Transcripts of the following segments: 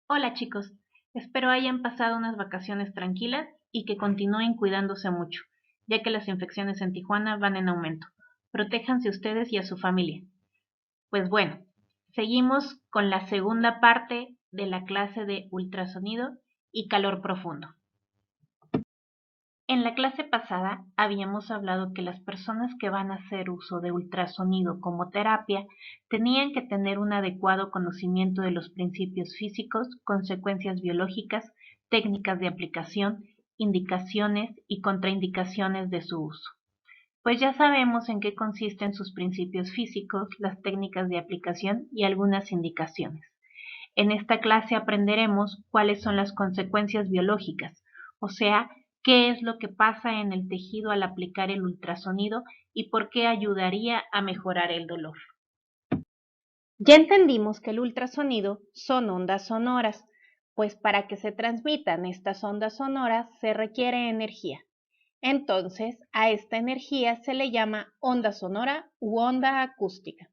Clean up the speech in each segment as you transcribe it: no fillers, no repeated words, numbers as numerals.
Hola chicos, espero hayan pasado unas vacaciones tranquilas y que continúen cuidándose mucho, ya que las infecciones en Tijuana van en aumento. Protéjanse ustedes y a su familia. Pues bueno, seguimos con la segunda parte de la clase de ultrasonido y calor profundo. En la clase pasada habíamos hablado que las personas que van a hacer uso de ultrasonido como terapia tenían que tener un adecuado conocimiento de los principios físicos, consecuencias biológicas, técnicas de aplicación, indicaciones y contraindicaciones de su uso. Pues ya sabemos en qué consisten sus principios físicos, las técnicas de aplicación y algunas indicaciones. En esta clase aprenderemos cuáles son las consecuencias biológicas, o sea, qué es lo que pasa en el tejido al aplicar el ultrasonido y por qué ayudaría a mejorar el dolor. Ya entendimos que el ultrasonido son ondas sonoras, pues para que se transmitan estas ondas sonoras se requiere energía. Entonces, a esta energía se le llama onda sonora u onda acústica.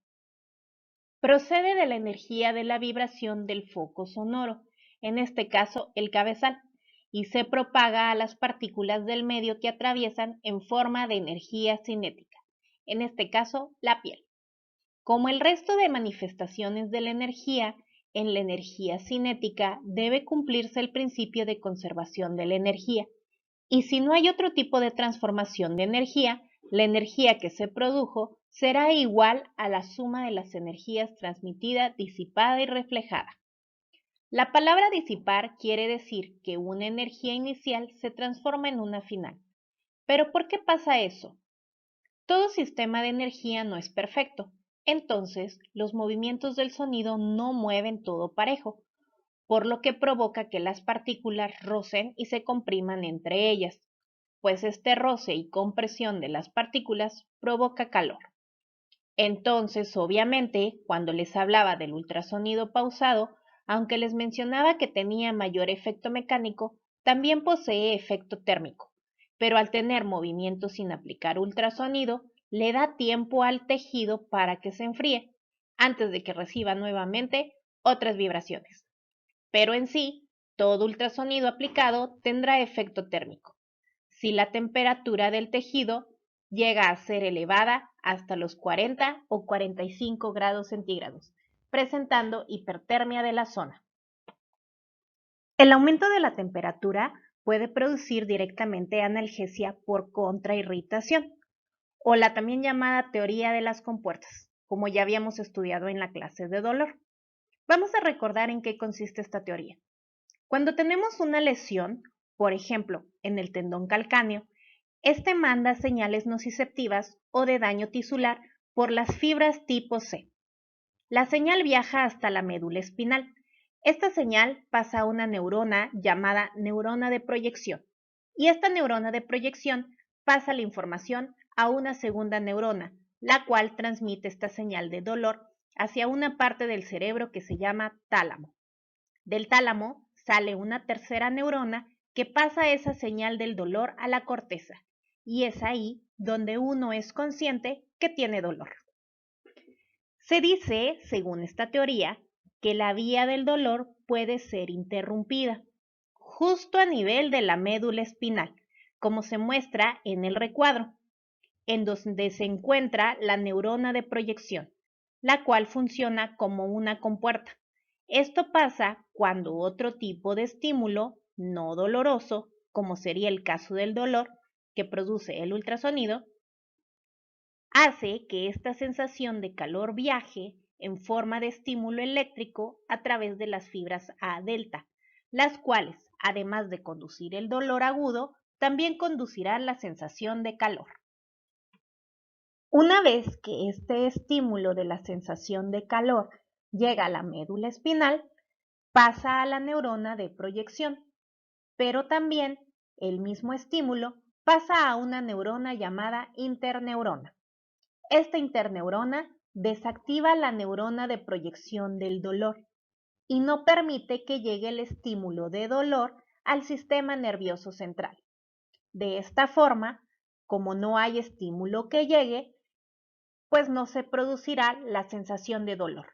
Procede de la energía de la vibración del foco sonoro, en este caso el cabezal, y se propaga a las partículas del medio que atraviesan en forma de energía cinética, en este caso la piel. Como el resto de manifestaciones de la energía, en la energía cinética debe cumplirse el principio de conservación de la energía, y si no hay otro tipo de transformación de energía, la energía que se produjo será igual a la suma de las energías transmitida, disipada y reflejada. La palabra disipar quiere decir que una energía inicial se transforma en una final. ¿Pero por qué pasa eso? Todo sistema de energía no es perfecto, entonces los movimientos del sonido no mueven todo parejo, por lo que provoca que las partículas rocen y se compriman entre ellas, pues este roce y compresión de las partículas provoca calor. Entonces, obviamente, cuando les hablaba del ultrasonido pausado, aunque les mencionaba que tenía mayor efecto mecánico, también posee efecto térmico, pero al tener movimiento sin aplicar ultrasonido, le da tiempo al tejido para que se enfríe, antes de que reciba nuevamente otras vibraciones. Pero en sí, todo ultrasonido aplicado tendrá efecto térmico si la temperatura del tejido llega a ser elevada hasta los 40 o 45 grados centígrados, presentando hipertermia de la zona. El aumento de la temperatura puede producir directamente analgesia por contrairritación, o la también llamada teoría de las compuertas, como ya habíamos estudiado en la clase de dolor. Vamos a recordar en qué consiste esta teoría. Cuando tenemos una lesión, por ejemplo, en el tendón calcáneo, este manda señales nociceptivas o de daño tisular por las fibras tipo C. La señal viaja hasta la médula espinal. Esta señal pasa a una neurona llamada neurona de proyección y esta neurona de proyección pasa la información a una segunda neurona, la cual transmite esta señal de dolor hacia una parte del cerebro que se llama tálamo. Del tálamo sale una tercera neurona que pasa esa señal del dolor a la corteza y es ahí donde uno es consciente que tiene dolor. Se dice, según esta teoría, que la vía del dolor puede ser interrumpida justo a nivel de la médula espinal, como se muestra en el recuadro, en donde se encuentra la neurona de proyección, la cual funciona como una compuerta. Esto pasa cuando otro tipo de estímulo no doloroso, como sería el caso del dolor que produce el ultrasonido, hace que esta sensación de calor viaje en forma de estímulo eléctrico a través de las fibras A delta, las cuales, además de conducir el dolor agudo, también conducirán la sensación de calor. Una vez que este estímulo de la sensación de calor llega a la médula espinal, pasa a la neurona de proyección, pero también el mismo estímulo pasa a una neurona llamada interneurona. Esta interneurona desactiva la neurona de proyección del dolor y no permite que llegue el estímulo de dolor al sistema nervioso central. De esta forma, como no hay estímulo que llegue, pues no se producirá la sensación de dolor.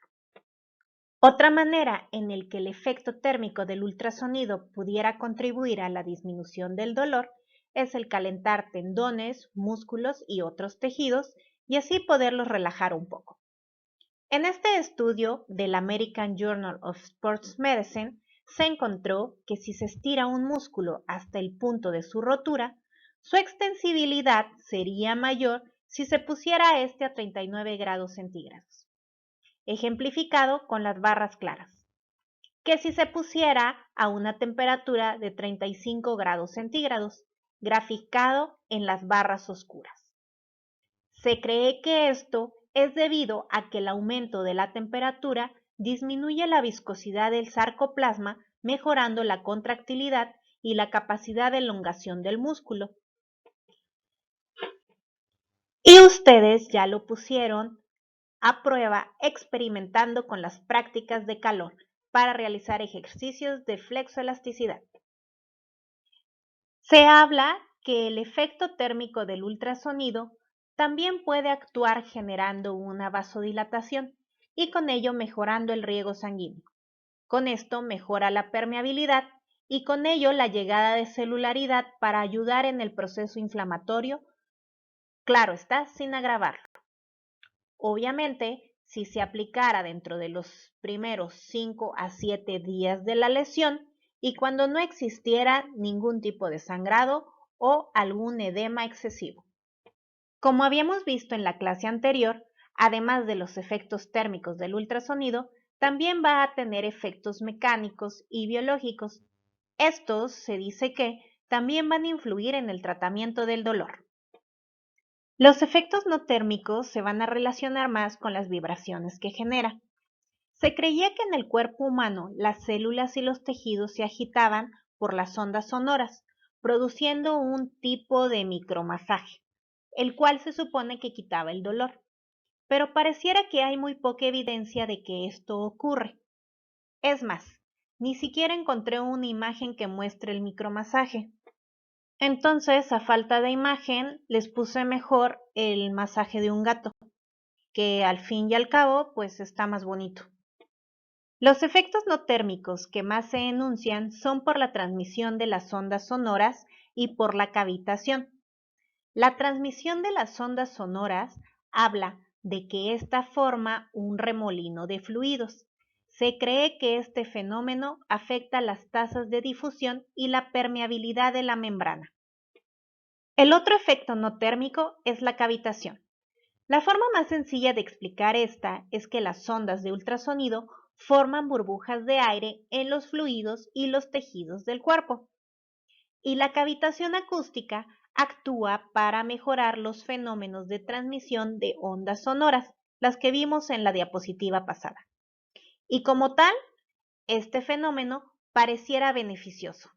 Otra manera en el que el efecto térmico del ultrasonido pudiera contribuir a la disminución del dolor es el calentar tendones, músculos y otros tejidos y así poderlos relajar un poco. En este estudio del American Journal of Sports Medicine se encontró que si se estira un músculo hasta el punto de su rotura, su extensibilidad sería mayor si se pusiera este a 39 grados centígrados, ejemplificado con las barras claras, que si se pusiera a una temperatura de 35 grados centígrados, graficado en las barras oscuras. Se cree que esto es debido a que el aumento de la temperatura disminuye la viscosidad del sarcoplasma, mejorando la contractilidad y la capacidad de elongación del músculo. Y ustedes ya lo pusieron a prueba experimentando con las prácticas de calor para realizar ejercicios de flexoelasticidad. Se habla que el efecto térmico del ultrasonido también puede actuar generando una vasodilatación y con ello mejorando el riego sanguíneo. Con esto mejora la permeabilidad y con ello la llegada de celularidad para ayudar en el proceso inflamatorio, claro está, sin agravarlo. Obviamente, si se aplicara dentro de los primeros 5 a 7 días de la lesión y cuando no existiera ningún tipo de sangrado o algún edema excesivo. Como habíamos visto en la clase anterior, además de los efectos térmicos del ultrasonido, también va a tener efectos mecánicos y biológicos. Estos se dice que también van a influir en el tratamiento del dolor. Los efectos no térmicos se van a relacionar más con las vibraciones que genera. Se creía que en el cuerpo humano las células y los tejidos se agitaban por las ondas sonoras, produciendo un tipo de micromasaje, el cual se supone que quitaba el dolor. Pero pareciera que hay muy poca evidencia de que esto ocurre. Es más, ni siquiera encontré una imagen que muestre el micromasaje. Entonces, a falta de imagen, les puse mejor el masaje de un gato, que al fin y al cabo, pues está más bonito. Los efectos no térmicos que más se enuncian son por la transmisión de las ondas sonoras y por la cavitación. La transmisión de las ondas sonoras habla de que ésta forma un remolino de fluidos. Se cree que este fenómeno afecta las tasas de difusión y la permeabilidad de la membrana. El otro efecto no térmico es la cavitación. La forma más sencilla de explicar esta es que las ondas de ultrasonido forman burbujas de aire en los fluidos y los tejidos del cuerpo. Y la cavitación acústica actúa para mejorar los fenómenos de transmisión de ondas sonoras, las que vimos en la diapositiva pasada. Y como tal, este fenómeno pareciera beneficioso.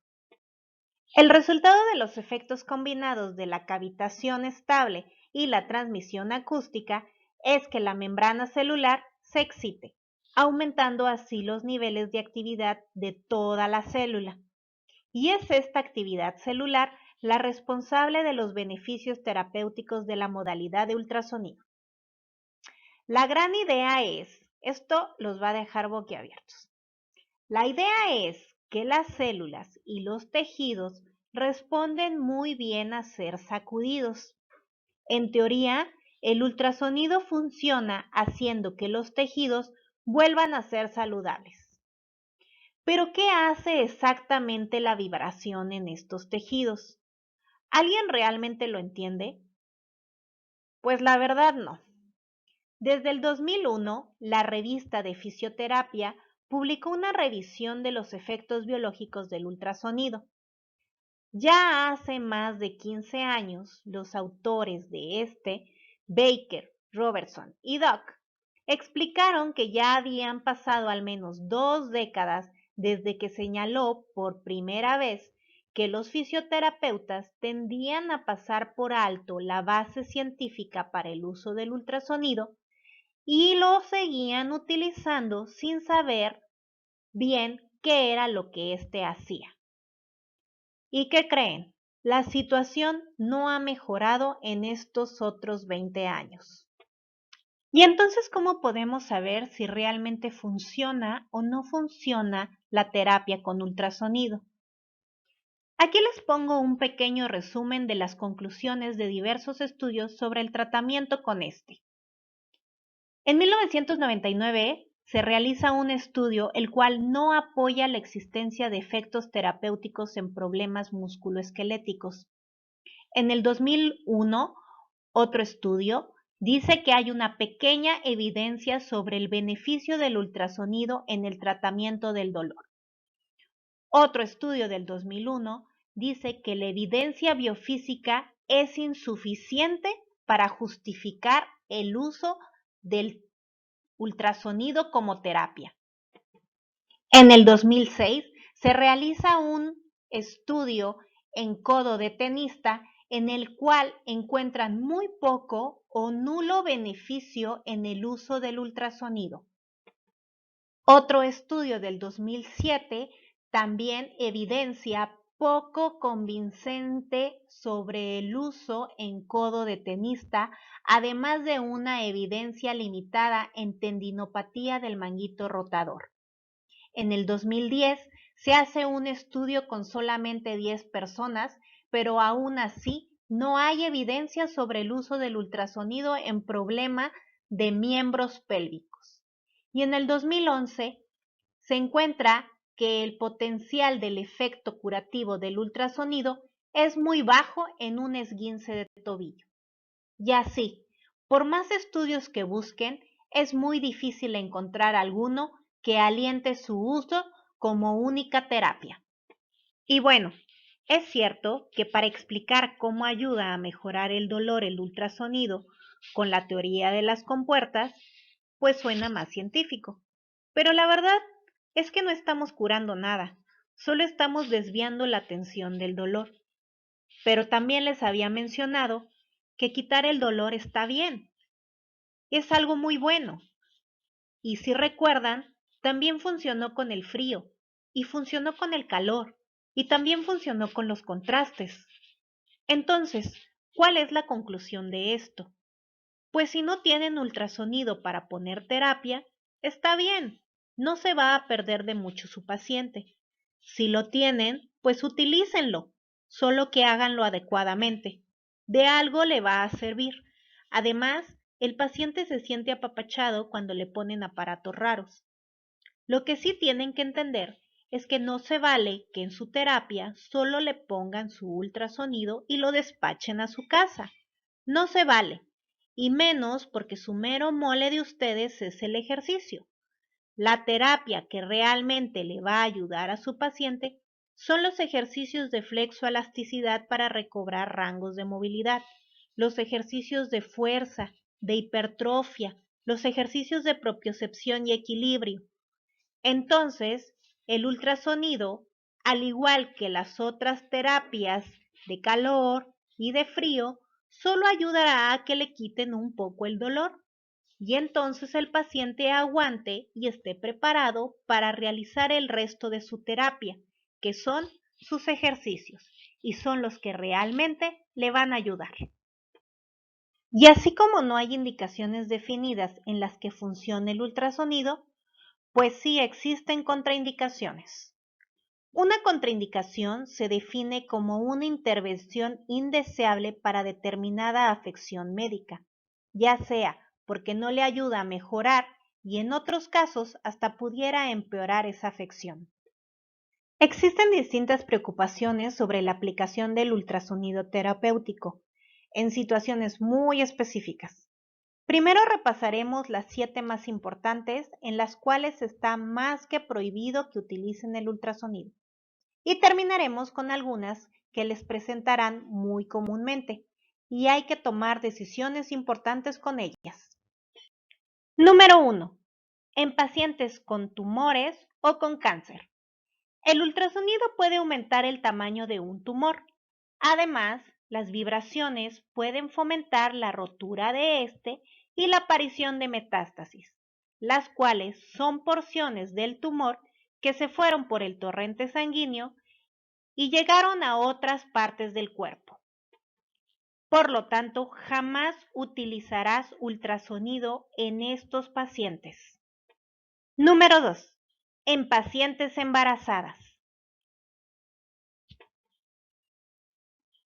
El resultado de los efectos combinados de la cavitación estable y la transmisión acústica es que la membrana celular se excite, aumentando así los niveles de actividad de toda la célula. Y es esta actividad celular la responsable de los beneficios terapéuticos de la modalidad de ultrasonido. La gran idea es, esto los va a dejar boquiabiertos. La idea es que las células y los tejidos responden muy bien a ser sacudidos. En teoría, el ultrasonido funciona haciendo que los tejidos vuelvan a ser saludables. Pero, ¿qué hace exactamente la vibración en estos tejidos? ¿Alguien realmente lo entiende? Pues la verdad no. Desde el 2001, la revista de Fisioterapia publicó una revisión de los efectos biológicos del ultrasonido. Ya hace más de 15 años, los autores de Baker, Robertson y Duck, explicaron que ya habían pasado al menos 2 décadas desde que señaló por primera vez que los fisioterapeutas tendían a pasar por alto la base científica para el uso del ultrasonido y lo seguían utilizando sin saber bien qué era lo que éste hacía. ¿Y qué creen? La situación no ha mejorado en estos otros 20 años. Y entonces, ¿cómo podemos saber si realmente funciona o no funciona la terapia con ultrasonido? Aquí les pongo un pequeño resumen de las conclusiones de diversos estudios sobre el tratamiento con este. En 1999 se realiza un estudio el cual no apoya la existencia de efectos terapéuticos en problemas musculoesqueléticos. En el 2001, otro estudio dice que hay una pequeña evidencia sobre el beneficio del ultrasonido en el tratamiento del dolor. Otro estudio del 2001 dice que la evidencia biofísica es insuficiente para justificar el uso del ultrasonido como terapia. En el 2006 se realiza un estudio en codo de tenista en el cual encuentran muy poco o nulo beneficio en el uso del ultrasonido. Otro estudio del 2007 también evidencia poco convincente sobre el uso en codo de tenista, además de una evidencia limitada en tendinopatía del manguito rotador. En el 2010 se hace un estudio con solamente 10 personas, pero aún así no hay evidencia sobre el uso del ultrasonido en problema de miembros pélvicos. Y en el 2011 se encuentra que el potencial del efecto curativo del ultrasonido es muy bajo en un esguince de tobillo. Y así, por más estudios que busquen, es muy difícil encontrar alguno que aliente su uso como única terapia. Y bueno, es cierto que para explicar cómo ayuda a mejorar el dolor el ultrasonido con la teoría de las compuertas, pues suena más científico. Pero la verdad es que no estamos curando nada, solo estamos desviando la atención del dolor. Pero también les había mencionado que quitar el dolor está bien, es algo muy bueno. Y si recuerdan, también funcionó con el frío, y funcionó con el calor, y también funcionó con los contrastes. Entonces, ¿cuál es la conclusión de esto? Pues si no tienen ultrasonido para poner terapia, está bien, no se va a perder de mucho su paciente. Si lo tienen, pues utilícenlo, solo que háganlo adecuadamente. De algo le va a servir. Además, el paciente se siente apapachado cuando le ponen aparatos raros. Lo que sí tienen que entender es que no se vale que en su terapia solo le pongan su ultrasonido y lo despachen a su casa. No se vale, y menos porque su mero mole de ustedes es el ejercicio. La terapia que realmente le va a ayudar a su paciente son los ejercicios de flexoelasticidad para recobrar rangos de movilidad, los ejercicios de fuerza, de hipertrofia, los ejercicios de propiocepción y equilibrio. Entonces, el ultrasonido, al igual que las otras terapias de calor y de frío, solo ayudará a que le quiten un poco el dolor y entonces el paciente aguante y esté preparado para realizar el resto de su terapia, que son sus ejercicios, y son los que realmente le van a ayudar. Y así como no hay indicaciones definidas en las que funcione el ultrasonido, pues sí existen contraindicaciones. Una contraindicación se define como una intervención indeseable para determinada afección médica, ya sea porque no le ayuda a mejorar y en otros casos hasta pudiera empeorar esa afección. Existen distintas preocupaciones sobre la aplicación del ultrasonido terapéutico en situaciones muy específicas. Primero repasaremos las 7 más importantes en las cuales está más que prohibido que utilicen el ultrasonido. Y terminaremos con algunas que les presentarán muy comúnmente y hay que tomar decisiones importantes con ellas. Número 1. En pacientes con tumores o con cáncer. El ultrasonido puede aumentar el tamaño de un tumor. Además, las vibraciones pueden fomentar la rotura de este y la aparición de metástasis, las cuales son porciones del tumor que se fueron por el torrente sanguíneo y llegaron a otras partes del cuerpo. Por lo tanto, jamás utilizarás ultrasonido en estos pacientes. Número 2. En pacientes embarazadas.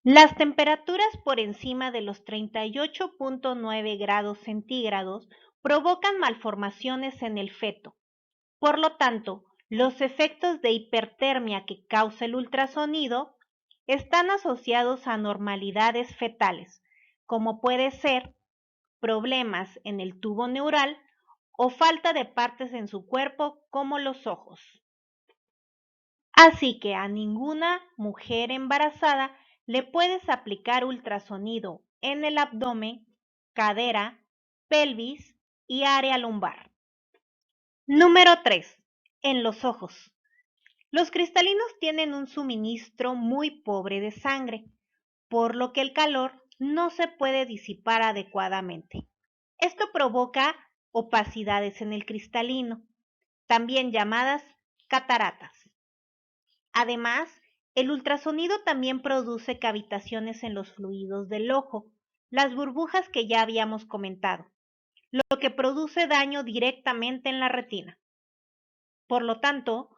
Las temperaturas por encima de los 38.9 grados centígrados provocan malformaciones en el feto. Por lo tanto, los efectos de hipertermia que causa el ultrasonido están asociados a anormalidades fetales, como puede ser problemas en el tubo neural o falta de partes en su cuerpo como los ojos. Así que a ninguna mujer embarazada le puedes aplicar ultrasonido en el abdomen, cadera, pelvis y área lumbar. Número 3. En los ojos. Los cristalinos tienen un suministro muy pobre de sangre, por lo que el calor no se puede disipar adecuadamente. Esto provoca opacidades en el cristalino, también llamadas cataratas. Además, el ultrasonido también produce cavitaciones en los fluidos del ojo, las burbujas que ya habíamos comentado, lo que produce daño directamente en la retina. Por lo tanto,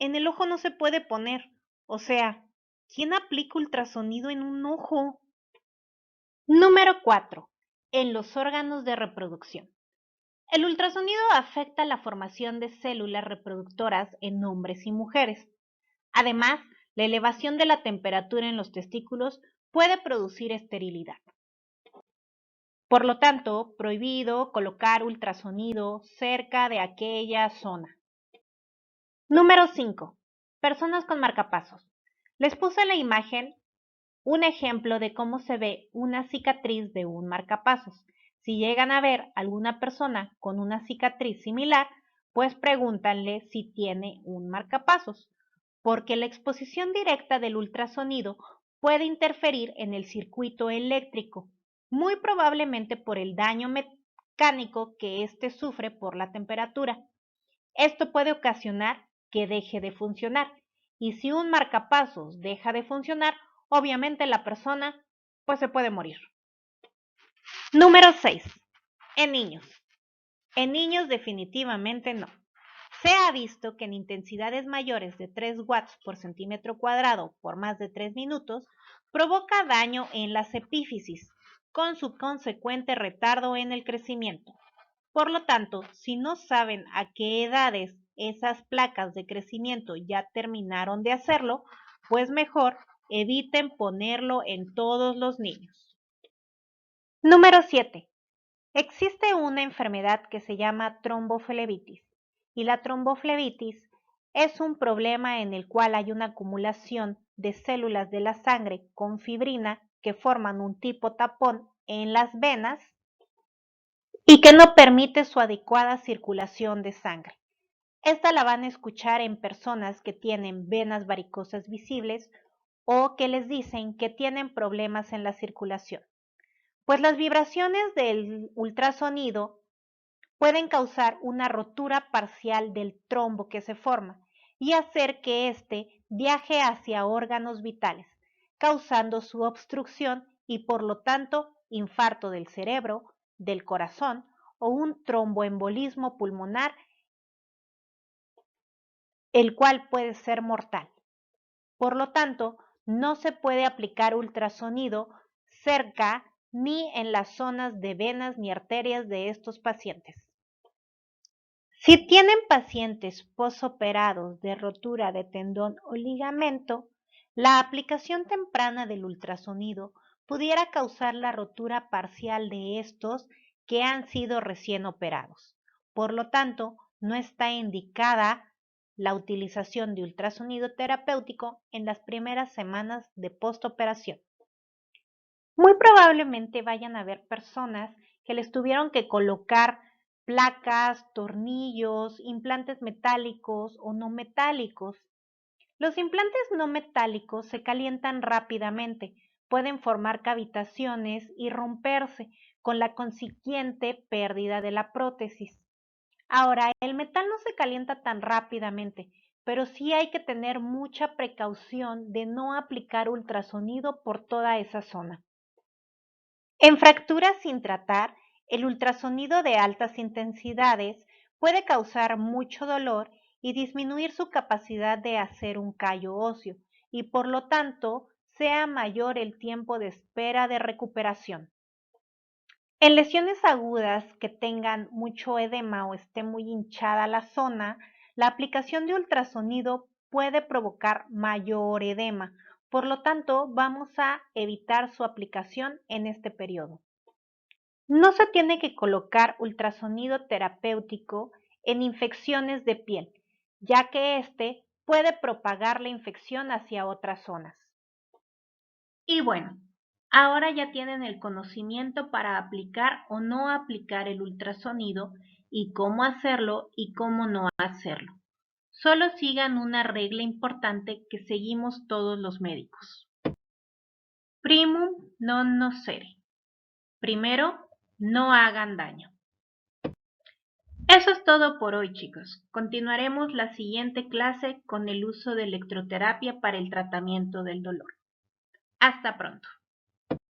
en el ojo no se puede poner, o sea, ¿quién aplica ultrasonido en un ojo? Número 4. En los órganos de reproducción. El ultrasonido afecta la formación de células reproductoras en hombres y mujeres. Además, la elevación de la temperatura en los testículos puede producir esterilidad. Por lo tanto, prohibido colocar ultrasonido cerca de aquella zona. Número 5. Personas con marcapasos. Les puse en la imagen un ejemplo de cómo se ve una cicatriz de un marcapasos. Si llegan a ver alguna persona con una cicatriz similar, pues pregúntanle si tiene un marcapasos, porque la exposición directa del ultrasonido puede interferir en el circuito eléctrico, muy probablemente por el daño mecánico que éste sufre por la temperatura. Esto puede ocasionar que deje de funcionar, y si un marcapasos deja de funcionar, obviamente la persona pues se puede morir. Número 6. En niños. En niños definitivamente no. Se ha visto que en intensidades mayores de 3 watts por centímetro cuadrado por más de 3 minutos provoca daño en las epífisis, con su consecuente retardo en el crecimiento. Por lo tanto, si no saben a qué edades esas placas de crecimiento ya terminaron de hacerlo, pues mejor eviten ponerlo en todos los niños. Número 7. Existe una enfermedad que se llama tromboflebitis, y la tromboflebitis es un problema en el cual hay una acumulación de células de la sangre con fibrina que forman un tipo tapón en las venas y que no permite su adecuada circulación de sangre. Esta la van a escuchar en personas que tienen venas varicosas visibles o que les dicen que tienen problemas en la circulación. Pues las vibraciones del ultrasonido pueden causar una rotura parcial del trombo que se forma y hacer que éste viaje hacia órganos vitales, causando su obstrucción y por lo tanto infarto del cerebro, del corazón o un tromboembolismo pulmonar, el cual puede ser mortal. Por lo tanto, no se puede aplicar ultrasonido cerca ni en las zonas de venas ni arterias de estos pacientes. Si tienen pacientes posoperados de rotura de tendón o ligamento, la aplicación temprana del ultrasonido pudiera causar la rotura parcial de estos que han sido recién operados. Por lo tanto, no está indicada la utilización de ultrasonido terapéutico en las primeras semanas de postoperación. Muy probablemente vayan a haber personas que les tuvieron que colocar placas, tornillos, implantes metálicos o no metálicos. Los implantes no metálicos se calientan rápidamente, pueden formar cavitaciones y romperse, con la consiguiente pérdida de la prótesis. Ahora, el metal no se calienta tan rápidamente, pero sí hay que tener mucha precaución de no aplicar ultrasonido por toda esa zona. En fracturas sin tratar, el ultrasonido de altas intensidades puede causar mucho dolor y disminuir su capacidad de hacer un callo óseo y por lo tanto sea mayor el tiempo de espera de recuperación. En lesiones agudas que tengan mucho edema o esté muy hinchada la zona, la aplicación de ultrasonido puede provocar mayor edema, por lo tanto vamos a evitar su aplicación en este periodo. No se tiene que colocar ultrasonido terapéutico en infecciones de piel, ya que éste puede propagar la infección hacia otras zonas. Y bueno, ahora ya tienen el conocimiento para aplicar o no aplicar el ultrasonido y cómo hacerlo y cómo no hacerlo. Solo sigan una regla importante que seguimos todos los médicos. Primum non nocere. Primero, no hagan daño. Eso es todo por hoy, chicos. Continuaremos la siguiente clase con el uso de electroterapia para el tratamiento del dolor. Hasta pronto.